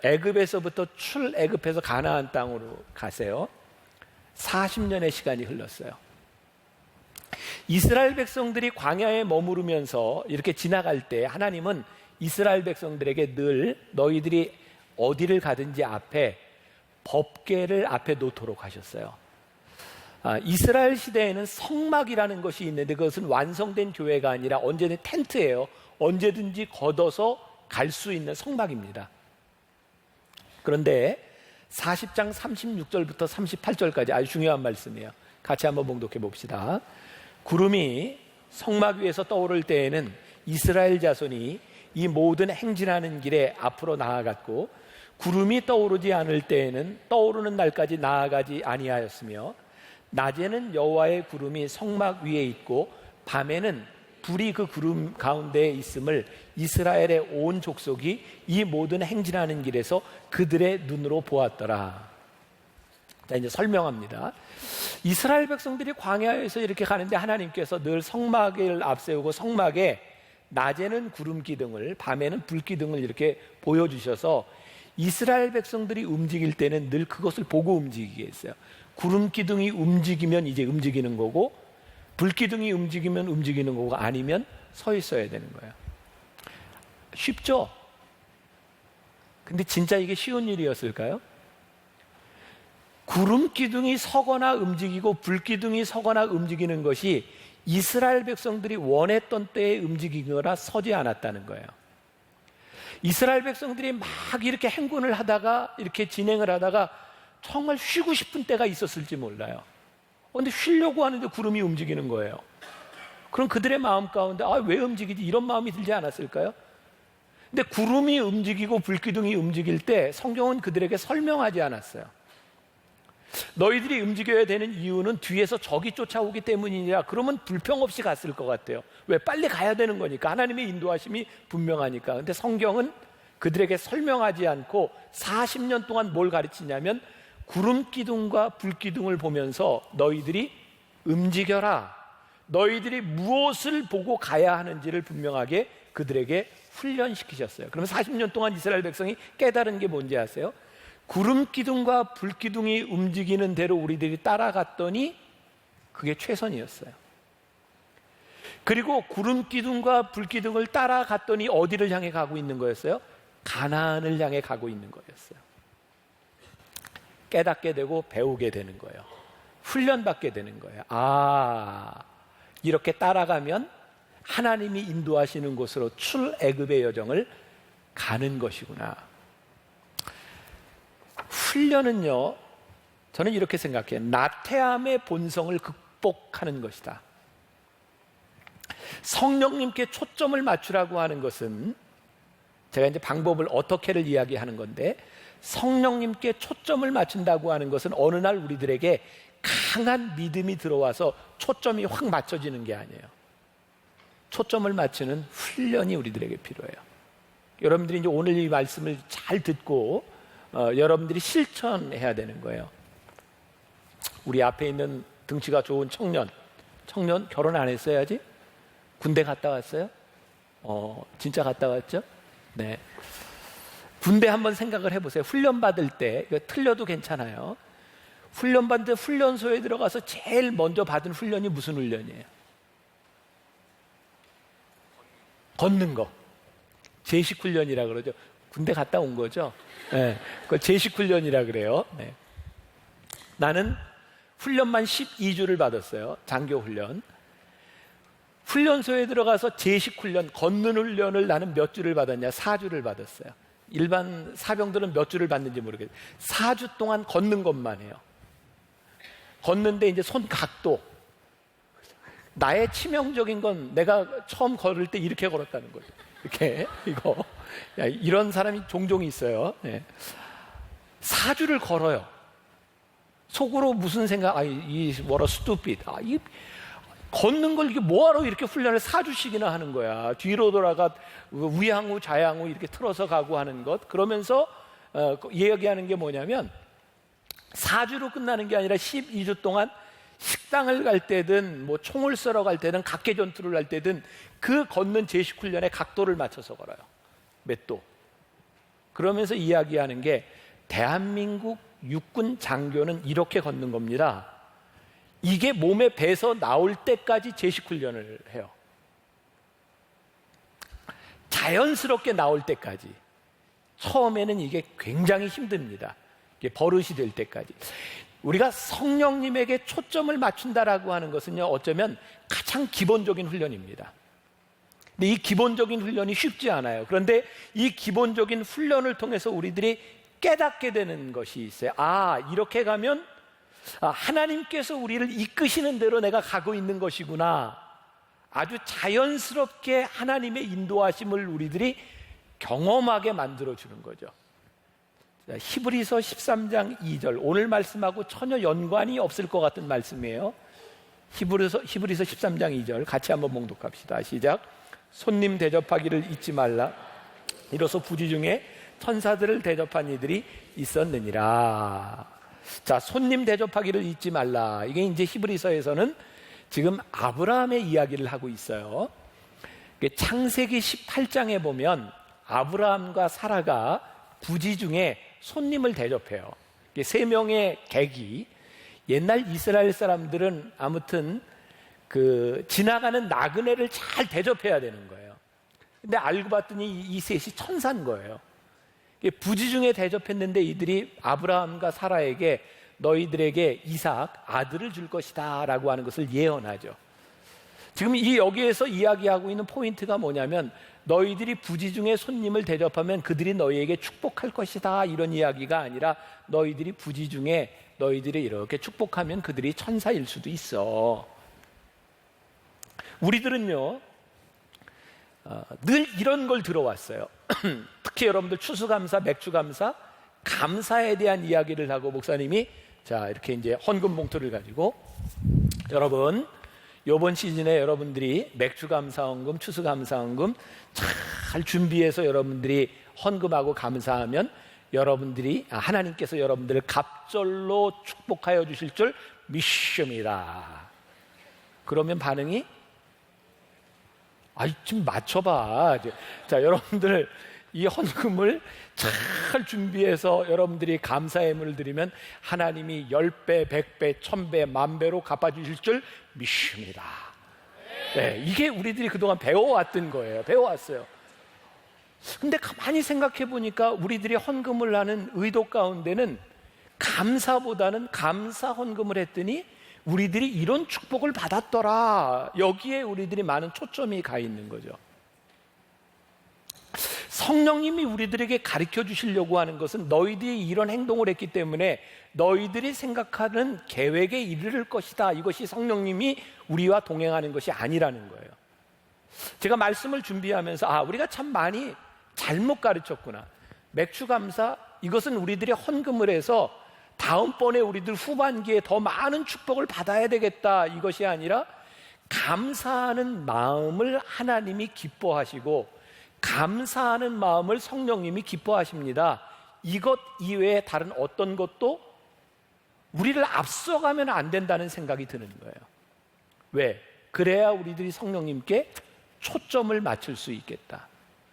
애굽에서부터 출애굽해서 가나안 땅으로 가세요. 40년의 시간이 흘렀어요. 이스라엘 백성들이 광야에 머무르면서 이렇게 지나갈 때 하나님은 이스라엘 백성들에게 늘 너희들이 어디를 가든지 앞에 법궤를 앞에 놓도록 하셨어요. 이스라엘 시대에는 성막이라는 것이 있는데 그것은 완성된 교회가 아니라 언제든 텐트예요. 언제든지 걷어서 갈 수 있는 성막입니다. 그런데 40장 36절부터 38절까지 아주 중요한 말씀이에요. 같이 한번 봉독해 봅시다. 구름이 성막 위에서 떠오를 때에는 이스라엘 자손이 이 모든 행진하는 길에 앞으로 나아갔고 구름이 떠오르지 않을 때에는 떠오르는 날까지 나아가지 아니하였으며 낮에는 여호와의 구름이 성막 위에 있고 밤에는 불이 그 구름 가운데에 있음을 이스라엘의 온 족속이 이 모든 행진하는 길에서 그들의 눈으로 보았더라. 자, 이제 설명합니다. 이스라엘 백성들이 광야에서 이렇게 가는데 하나님께서 늘 성막을 앞세우고 성막에 낮에는 구름 기둥을 밤에는 불 기둥을 이렇게 보여주셔서 이스라엘 백성들이 움직일 때는 늘 그것을 보고 움직이게 했어요. 구름 기둥이 움직이면 이제 움직이는 거고 불 기둥이 움직이면 움직이는 거고 아니면 서 있어야 되는 거예요. 쉽죠? 근데 진짜 이게 쉬운 일이었을까요? 구름 기둥이 서거나 움직이고 불 기둥이 서거나 움직이는 것이 이스라엘 백성들이 원했던 때에 움직이거나 서지 않았다는 거예요. 이스라엘 백성들이 막 이렇게 행군을 하다가 이렇게 진행을 하다가 정말 쉬고 싶은 때가 있었을지 몰라요. 그런데 쉬려고 하는데 구름이 움직이는 거예요. 그럼 그들의 마음 가운데 왜 움직이지? 이런 마음이 들지 않았을까요? 근데 구름이 움직이고 불기둥이 움직일 때 성경은 그들에게 설명하지 않았어요. 너희들이 움직여야 되는 이유는 뒤에서 적이 쫓아오기 때문이니라. 그러면 불평 없이 갔을 것 같아요. 왜? 빨리 가야 되는 거니까. 하나님의 인도하심이 분명하니까. 근데 성경은 그들에게 설명하지 않고 40년 동안 뭘 가르치냐면 구름 기둥과 불 기둥을 보면서 너희들이 움직여라. 너희들이 무엇을 보고 가야 하는지를 분명하게 그들에게 훈련시키셨어요. 그러면 40년 동안 이스라엘 백성이 깨달은 게 뭔지 아세요? 구름 기둥과 불 기둥이 움직이는 대로 우리들이 따라갔더니 그게 최선이었어요. 그리고 구름 기둥과 불 기둥을 따라갔더니 어디를 향해 가고 있는 거였어요? 가나안을 향해 가고 있는 거였어요. 깨닫게 되고 배우게 되는 거예요. 훈련받게 되는 거예요. 이렇게 따라가면 하나님이 인도하시는 곳으로 출애굽의 여정을 가는 것이구나. 훈련은요, 저는 이렇게 생각해요. 나태함의 본성을 극복하는 것이다. 성령님께 초점을 맞추라고 하는 것은 제가 이제 방법을 어떻게를 이야기하는 건데, 성령님께 초점을 맞춘다고 하는 것은 어느 날 우리들에게 강한 믿음이 들어와서 초점이 확 맞춰지는 게 아니에요. 초점을 맞추는 훈련이 우리들에게 필요해요. 여러분들이 이제 오늘 이 말씀을 잘 듣고 여러분들이 실천해야 되는 거예요. 우리 앞에 있는 등치가 좋은 청년 결혼 안 했어야지? 군대 갔다 왔어요? 진짜 갔다 왔죠? 네. 군대 한번 생각을 해보세요. 훈련 받을 때, 이거 틀려도 괜찮아요. 훈련 받을 때 훈련소에 들어가서 제일 먼저 받은 훈련이 무슨 훈련이에요? 걷는 거. 제식 훈련이라 그러죠. 군대 갔다 온 거죠. 네. 그걸 제식 훈련이라 그래요. 네. 나는 훈련만 12주를 받았어요. 장교 훈련. 훈련소에 들어가서 제식 훈련, 걷는 훈련을 나는 몇 주를 받았냐? 4주를 받았어요. 일반 사병들은 몇 주를 받는지 모르겠어요. 4주 동안 걷는 것만 해요. 걷는데 이제 손 각도. 나의 치명적인 건 내가 처음 걸을 때 이렇게 걸었다는 거죠. 이렇게 이거 이런 사람이 종종 있어요. 네. 4주를 걸어요. 속으로 무슨 생각? 이 뭐라 stupid. 이 걷는 걸 이게 뭐하러 이렇게 훈련을 4주씩이나 하는 거야. 뒤로 돌아가 우양우 좌양우 이렇게 틀어서 가고 하는 것. 그러면서 이야기하는 게 뭐냐면 4주로 끝나는 게 아니라 12주 동안 식당을 갈 때든 뭐 총을 쏘러 갈 때든 각계 전투를 할 때든 그 걷는 제식 훈련에 각도를 맞춰서 걸어요. 몇 도. 그러면서 이야기하는 게 대한민국 육군 장교는 이렇게 걷는 겁니다. 이게 몸에 배서 나올 때까지 제식 훈련을 해요. 자연스럽게 나올 때까지. 처음에는 이게 굉장히 힘듭니다. 이게 버릇이 될 때까지. 우리가 성령님에게 초점을 맞춘다라고 하는 것은요, 어쩌면 가장 기본적인 훈련입니다. 근데 이 기본적인 훈련이 쉽지 않아요. 그런데 이 기본적인 훈련을 통해서 우리들이 깨닫게 되는 것이 있어요. 이렇게 가면 하나님께서 우리를 이끄시는 대로 내가 가고 있는 것이구나. 아주 자연스럽게 하나님의 인도하심을 우리들이 경험하게 만들어주는 거죠. 히브리서 13장 2절, 오늘 말씀하고 전혀 연관이 없을 것 같은 말씀이에요. 히브리서 13장 2절 같이 한번 봉독합시다. 시작. 손님 대접하기를 잊지 말라. 이로써 부지 중에 천사들을 대접한 이들이 있었느니라. 자, 손님 대접하기를 잊지 말라. 이게 이제 히브리서에서는 지금 아브라함의 이야기를 하고 있어요. 창세기 18장에 보면 아브라함과 사라가 부지 중에 손님을 대접해요. 3명의 객이, 옛날 이스라엘 사람들은 아무튼 지나가는 나그네를 잘 대접해야 되는 거예요. 근데 알고 봤더니 이 셋이 천사인 거예요. 부지 중에 대접했는데 이들이 아브라함과 사라에게 너희들에게 이삭 아들을 줄 것이다 라고 하는 것을 예언하죠. 지금 여기에서 이야기하고 있는 포인트가 뭐냐면 너희들이 부지 중에 손님을 대접하면 그들이 너희에게 축복할 것이다, 이런 이야기가 아니라 너희들이 부지 중에 너희들이 이렇게 축복하면 그들이 천사일 수도 있어. 우리들은요 늘 이런 걸 들어왔어요. 특히 여러분들 추수감사, 맥주감사, 감사에 대한 이야기를 하고 목사님이 자 이렇게 이제 헌금 봉투를 가지고 여러분 이번 시즌에 여러분들이 맥주감사 헌금, 추수감사 헌금 잘 준비해서 여러분들이 헌금하고 감사하면 여러분들이 하나님께서 여러분들을 갑절로 축복하여 주실 줄 믿습니다. 그러면 반응이 좀 맞춰봐. 자, 여러분들 이 헌금을 잘 준비해서 여러분들이 감사의 예물을 드리면 하나님이 10배, 100배, 1000배, 10,000배로 갚아주실 줄 믿습니다. 네, 이게 우리들이 그동안 배워왔던 거예요. 배워왔어요. 근데 가만히 생각해 보니까 우리들이 헌금을 하는 의도 가운데는 감사보다는 감사 헌금을 했더니 우리들이 이런 축복을 받았더라, 여기에 우리들이 많은 초점이 가 있는 거죠. 성령님이 우리들에게 가르쳐 주시려고 하는 것은 너희들이 이런 행동을 했기 때문에 너희들이 생각하는 계획에 이르를 것이다, 이것이 성령님이 우리와 동행하는 것이 아니라는 거예요. 제가 말씀을 준비하면서 우리가 참 많이 잘못 가르쳤구나. 맥주감사, 이것은 우리들이 헌금을 해서 다음번에 우리들 후반기에 더 많은 축복을 받아야 되겠다, 이것이 아니라 감사하는 마음을 하나님이 기뻐하시고 감사하는 마음을 성령님이 기뻐하십니다. 이것 이외에 다른 어떤 것도 우리를 앞서가면 안 된다는 생각이 드는 거예요. 왜? 그래야 우리들이 성령님께 초점을 맞출 수 있겠다.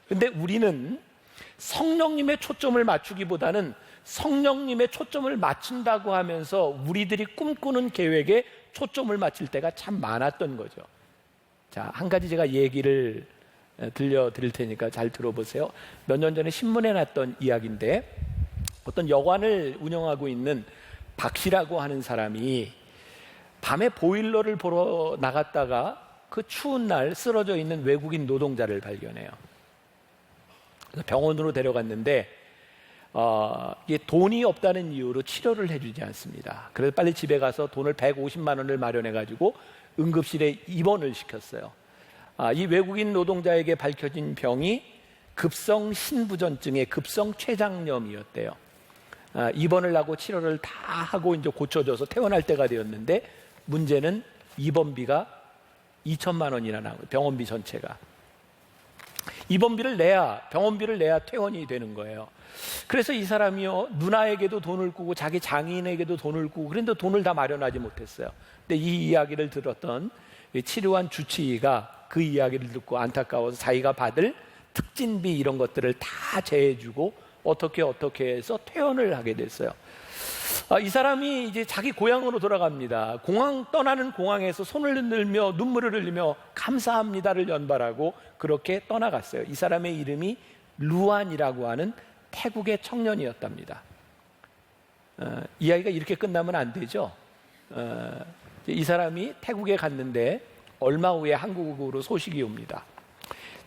근데 우리는 성령님의 초점을 맞추기보다는 성령님의 초점을 맞춘다고 하면서 우리들이 꿈꾸는 계획에 초점을 맞출 때가 참 많았던 거죠. 자, 한 가지 제가 얘기를 들려드릴 테니까 잘 들어보세요. 몇 년 전에 신문에 났던 이야기인데, 어떤 여관을 운영하고 있는 박 씨라고 하는 사람이 밤에 보일러를 보러 나갔다가 그 추운 날 쓰러져 있는 외국인 노동자를 발견해요. 그래서 병원으로 데려갔는데 이게 돈이 없다는 이유로 치료를 해주지 않습니다. 그래서 빨리 집에 가서 돈을 150만 원을 마련해가지고 응급실에 입원을 시켰어요. 이 외국인 노동자에게 밝혀진 병이 급성 신부전증의 급성 췌장염이었대요. 입원을 하고 치료를 다 하고 이제 고쳐져서 퇴원할 때가 되었는데 문제는 입원비가 2천만 원이나 나온 거예요. 병원비 전체가. 입원비를 내야, 병원비를 내야 퇴원이 되는 거예요. 그래서 이 사람이요, 누나에게도 돈을 꾸고 자기 장인에게도 돈을 꾸고 그런데 돈을 다 마련하지 못했어요. 근데 이 이야기를 들었던 치료한 주치의가 그 이야기를 듣고 안타까워서 자기가 받을 특진비 이런 것들을 다 제해주고 어떻게 해서 퇴원을 하게 됐어요. 이 사람이 이제 자기 고향으로 돌아갑니다. 떠나는 공항에서 손을 흔들며 눈물을 흘리며 감사합니다를 연발하고 그렇게 떠나갔어요. 이 사람의 이름이 루안이라고 하는 태국의 청년이었답니다. 이야기가 이렇게 끝나면 안 되죠. 이 사람이 태국에 갔는데 얼마 후에 한국으로 소식이 옵니다.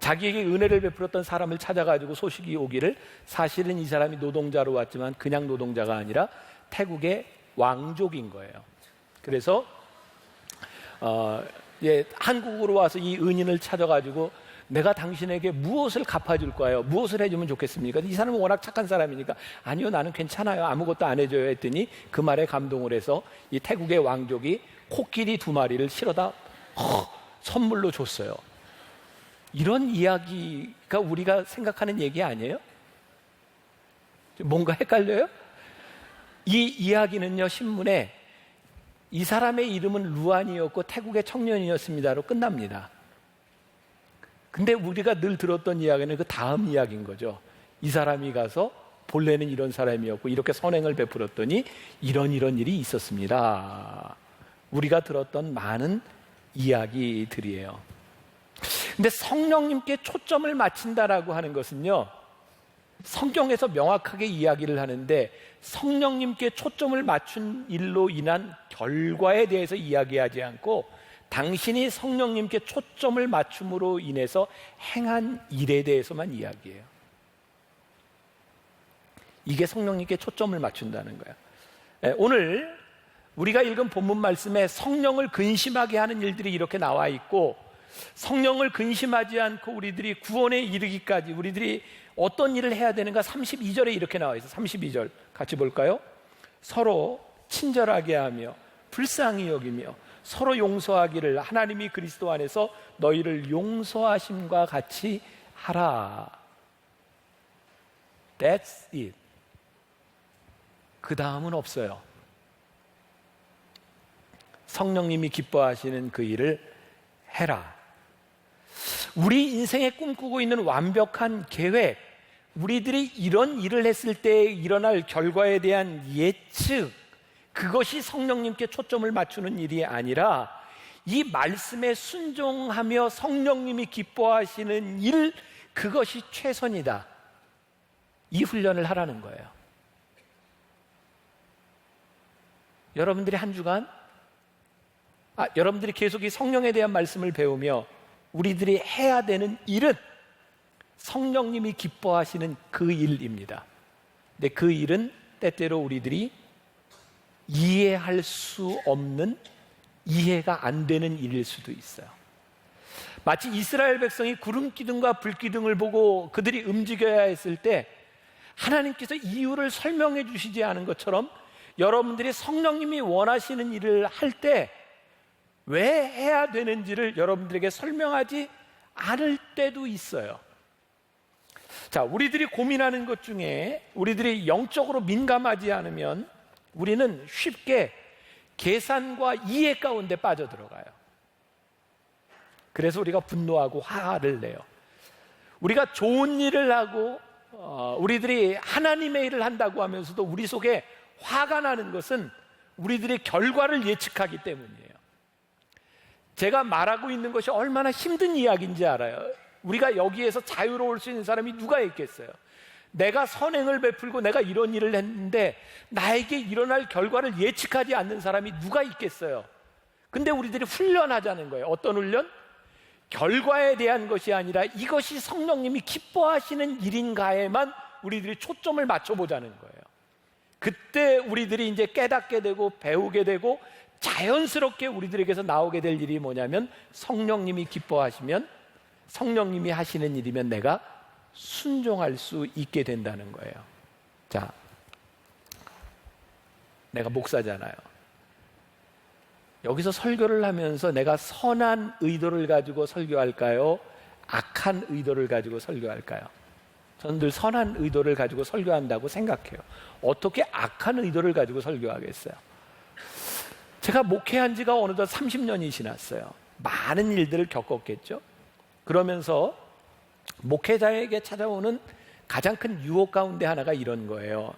자기에게 은혜를 베풀었던 사람을 찾아가지고 소식이 오기를 사실은 이 사람이 노동자로 왔지만 그냥 노동자가 아니라 태국의 왕족인 거예요. 그래서 한국으로 와서 이 은인을 찾아가지고 내가 당신에게 무엇을 갚아줄 거예요? 무엇을 해주면 좋겠습니까? 이 사람은 워낙 착한 사람이니까 아니요, 나는 괜찮아요. 아무것도 안 해줘요 했더니 그 말에 감동을 해서 이 태국의 왕족이 코끼리 2마리를 실어다 선물로 줬어요. 이런 이야기가 우리가 생각하는 얘기 아니에요? 뭔가 헷갈려요? 이 이야기는요, 신문에 이 사람의 이름은 루안이었고 태국의 청년이었습니다로 끝납니다. 근데 우리가 늘 들었던 이야기는 그 다음 이야기인 거죠. 이 사람이 가서 본래는 이런 사람이었고 이렇게 선행을 베풀었더니 이런 일이 있었습니다. 우리가 들었던 많은 이야기들이에요. 근데 성령님께 초점을 맞춘다라고 하는 것은요, 성경에서 명확하게 이야기를 하는데 성령님께 초점을 맞춘 일로 인한 결과에 대해서 이야기하지 않고 당신이 성령님께 초점을 맞춤으로 인해서 행한 일에 대해서만 이야기해요. 이게 성령님께 초점을 맞춘다는 거예요. 오늘 우리가 읽은 본문 말씀에 성령을 근심하게 하는 일들이 이렇게 나와 있고, 성령을 근심하지 않고 우리들이 구원에 이르기까지 우리들이 어떤 일을 해야 되는가 32절에 이렇게 나와 있어요. 32절 같이 볼까요? 서로 친절하게 하며 불쌍히 여기며 서로 용서하기를 하나님이 그리스도 안에서 너희를 용서하심과 같이 하라. That's it. 그 다음은 없어요. 성령님이 기뻐하시는 그 일을 해라. 우리 인생에 꿈꾸고 있는 완벽한 계획, 우리들이 이런 일을 했을 때 일어날 결과에 대한 예측, 그것이 성령님께 초점을 맞추는 일이 아니라 이 말씀에 순종하며 성령님이 기뻐하시는 일, 그것이 최선이다. 이 훈련을 하라는 거예요. 여러분들이 한 주간 여러분들이 계속 이 성령에 대한 말씀을 배우며 우리들이 해야 되는 일은 성령님이 기뻐하시는 그 일입니다. 근데 그 일은 때때로 우리들이 이해할 수 없는, 이해가 안 되는 일일 수도 있어요. 마치 이스라엘 백성이 구름 기둥과 불 기둥을 보고 그들이 움직여야 했을 때 하나님께서 이유를 설명해 주시지 않은 것처럼 여러분들이 성령님이 원하시는 일을 할 때 왜 해야 되는지를 여러분들에게 설명하지 않을 때도 있어요. 자, 우리들이 고민하는 것 중에 우리들이 영적으로 민감하지 않으면 우리는 쉽게 계산과 이해 가운데 빠져들어가요. 그래서 우리가 분노하고 화를 내요. 우리가 좋은 일을 하고 우리들이 하나님의 일을 한다고 하면서도 우리 속에 화가 나는 것은 우리들의 결과를 예측하기 때문이에요. 제가 말하고 있는 것이 얼마나 힘든 이야기인지 알아요. 우리가 여기에서 자유로울 수 있는 사람이 누가 있겠어요? 내가 선행을 베풀고 내가 이런 일을 했는데 나에게 일어날 결과를 예측하지 않는 사람이 누가 있겠어요? 근데 우리들이 훈련하자는 거예요. 어떤 훈련? 결과에 대한 것이 아니라 이것이 성령님이 기뻐하시는 일인가에만 우리들이 초점을 맞춰보자는 거예요. 그때 우리들이 이제 깨닫게 되고 배우게 되고 자연스럽게 우리들에게서 나오게 될 일이 뭐냐면, 성령님이 기뻐하시면, 성령님이 하시는 일이면 내가 순종할 수 있게 된다는 거예요. 자, 내가 목사잖아요. 여기서 설교를 하면서 내가 선한 의도를 가지고 설교할까요? 악한 의도를 가지고 설교할까요? 저는 늘 선한 의도를 가지고 설교한다고 생각해요. 어떻게 악한 의도를 가지고 설교하겠어요? 제가 목회한 지가 어느덧 30년이 지났어요. 많은 일들을 겪었겠죠. 그러면서 목회자에게 찾아오는 가장 큰 유혹 가운데 하나가 이런 거예요.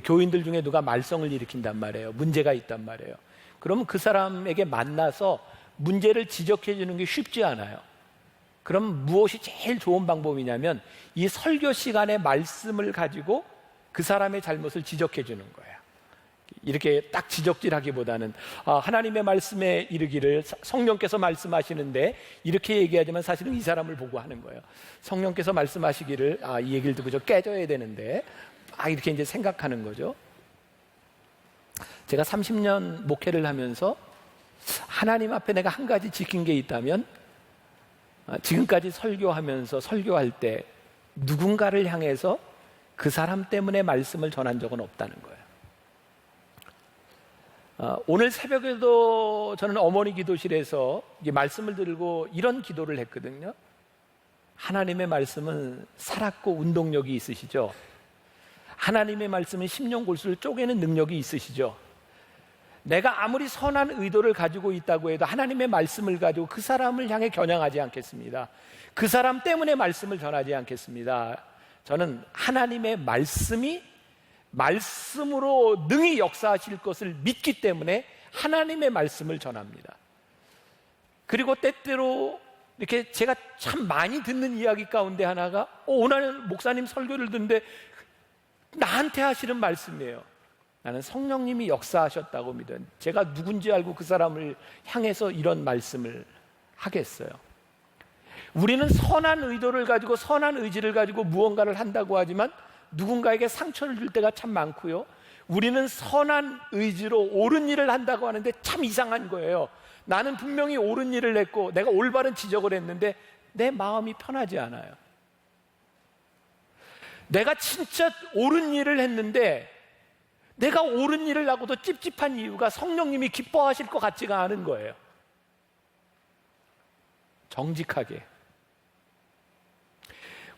교인들 중에 누가 말썽을 일으킨단 말이에요. 문제가 있단 말이에요. 그러면 그 사람에게 만나서 문제를 지적해 주는 게 쉽지 않아요. 그럼 무엇이 제일 좋은 방법이냐면, 이 설교 시간에 말씀을 가지고 그 사람의 잘못을 지적해 주는 거예요. 이렇게 딱 지적질하기보다는 하나님의 말씀에 이르기를, 성령께서 말씀하시는데 이렇게 얘기하지만 사실은 이 사람을 보고 하는 거예요. 성령께서 말씀하시기를 이 얘기를 듣고 저 깨져야 되는데 이렇게 이제 생각하는 거죠. 제가 30년 목회를 하면서 하나님 앞에 내가 한 가지 지킨 게 있다면, 지금까지 설교하면서 설교할 때 누군가를 향해서 그 사람 때문에 말씀을 전한 적은 없다는 거예요. 오늘 새벽에도 저는 어머니 기도실에서 말씀을 들고 이런 기도를 했거든요. 하나님의 말씀은 살았고 운동력이 있으시죠. 하나님의 말씀은 심령골수를 쪼개는 능력이 있으시죠. 내가 아무리 선한 의도를 가지고 있다고 해도 하나님의 말씀을 가지고 그 사람을 향해 겨냥하지 않겠습니다. 그 사람 때문에 말씀을 전하지 않겠습니다. 저는 하나님의 말씀이 말씀으로 능히 역사하실 것을 믿기 때문에 하나님의 말씀을 전합니다. 그리고 때때로 이렇게 제가 참 많이 듣는 이야기 가운데 하나가 오늘 목사님 설교를 듣는데 나한테 하시는 말씀이에요. 나는 성령님이 역사하셨다고 믿어요. 제가 누군지 알고 그 사람을 향해서 이런 말씀을 하겠어요. 우리는 선한 의도를 가지고 선한 의지를 가지고 무언가를 한다고 하지만 누군가에게 상처를 줄 때가 참 많고요. 우리는 선한 의지로 옳은 일을 한다고 하는데 참 이상한 거예요. 나는 분명히 옳은 일을 했고 내가 올바른 지적을 했는데 내 마음이 편하지 않아요. 내가 진짜 옳은 일을 했는데 내가 옳은 일을 하고도 찝찝한 이유가 성령님이 기뻐하실 것 같지가 않은 거예요. 정직하게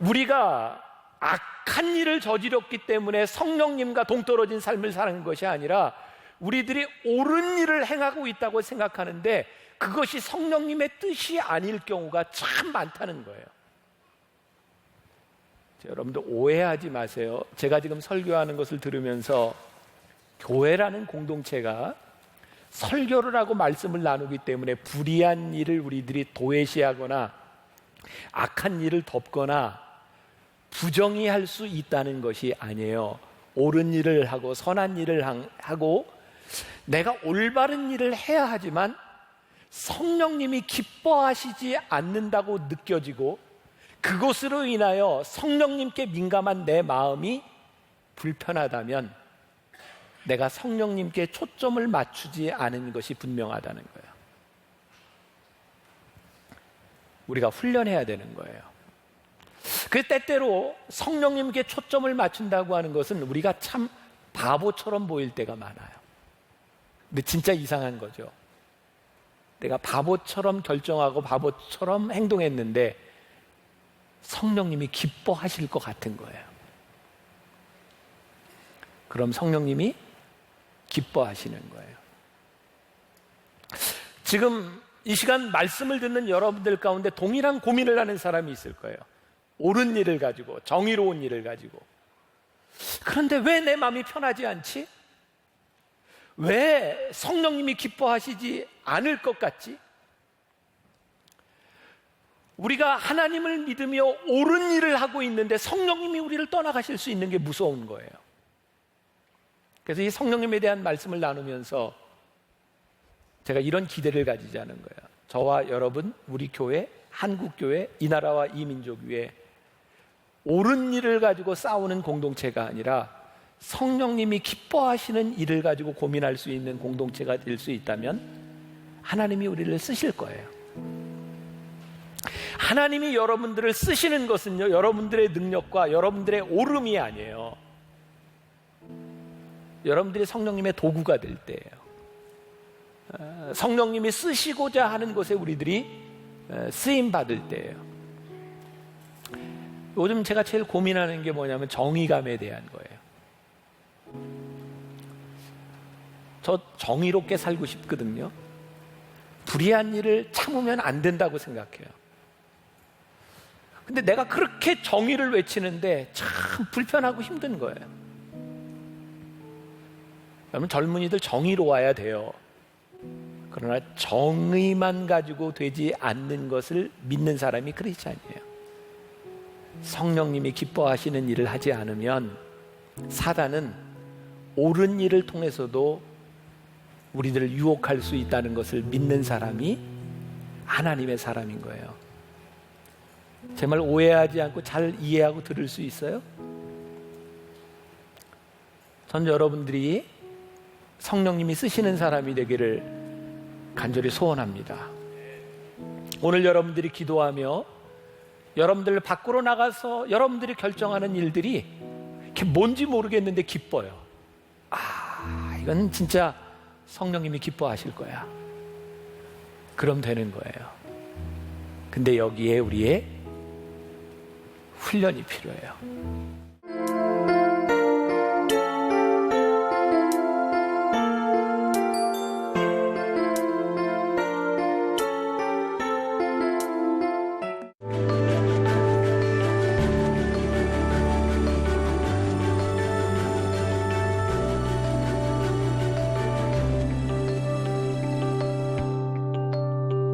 우리가 악한 일을 저지렀기 때문에 성령님과 동떨어진 삶을 사는 것이 아니라 우리들이 옳은 일을 행하고 있다고 생각하는데 그것이 성령님의 뜻이 아닐 경우가 참 많다는 거예요. 여러분들 오해하지 마세요. 제가 지금 설교하는 것을 들으면서 교회라는 공동체가 설교를 하고 말씀을 나누기 때문에 불의한 일을 우리들이 도외시하거나 악한 일을 덮거나 부정의할 수 있다는 것이 아니에요. 옳은 일을 하고 선한 일을 하고 내가 올바른 일을 해야 하지만 성령님이 기뻐하시지 않는다고 느껴지고 그것으로 인하여 성령님께 민감한 내 마음이 불편하다면 내가 성령님께 초점을 맞추지 않은 것이 분명하다는 거예요. 우리가 훈련해야 되는 거예요. 그 때때로 성령님께 초점을 맞춘다고 하는 것은 우리가 참 바보처럼 보일 때가 많아요. 근데 진짜 이상한 거죠. 내가 바보처럼 결정하고 바보처럼 행동했는데 성령님이 기뻐하실 것 같은 거예요. 그럼 성령님이 기뻐하시는 거예요. 지금 이 시간 말씀을 듣는 여러분들 가운데 동일한 고민을 하는 사람이 있을 거예요. 옳은 일을 가지고, 정의로운 일을 가지고. 그런데 왜 내 마음이 편하지 않지? 왜 성령님이 기뻐하시지 않을 것 같지? 우리가 하나님을 믿으며 옳은 일을 하고 있는데 성령님이 우리를 떠나가실 수 있는 게 무서운 거예요. 그래서 이 성령님에 대한 말씀을 나누면서 제가 이런 기대를 가지자는 거예요. 저와 여러분, 우리 교회 한국교회, 이 나라와 이 민족 위에 옳은 일을 가지고 싸우는 공동체가 아니라 성령님이 기뻐하시는 일을 가지고 고민할 수 있는 공동체가 될 수 있다면 하나님이 우리를 쓰실 거예요. 하나님이 여러분들을 쓰시는 것은요, 여러분들의 능력과 여러분들의 옳음이 아니에요. 여러분들이 성령님의 도구가 될 때예요. 성령님이 쓰시고자 하는 것에 우리들이 쓰임 받을 때예요. 요즘 제가 제일 고민하는 게 뭐냐면 정의감에 대한 거예요. 저 정의롭게 살고 싶거든요. 불의한 일을 참으면 안 된다고 생각해요. 근데 내가 그렇게 정의를 외치는데 참 불편하고 힘든 거예요. 여러분, 젊은이들 정의로워야 돼요. 그러나 정의만 가지고 되지 않는 것을 믿는 사람이 크리스찬이에요. 성령님이 기뻐하시는 일을 하지 않으면 사단은 옳은 일을 통해서도 우리들을 유혹할 수 있다는 것을 믿는 사람이 하나님의 사람인 거예요. 제 말 오해하지 않고 잘 이해하고 들을 수 있어요? 전 여러분들이 성령님이 쓰시는 사람이 되기를 간절히 소원합니다. 오늘 여러분들이 기도하며 여러분들 밖으로 나가서 여러분들이 결정하는 일들이 이게 뭔지 모르겠는데 기뻐요. 이건 진짜 성령님이 기뻐하실 거야. 그럼 되는 거예요. 근데 여기에 우리의 훈련이 필요해요.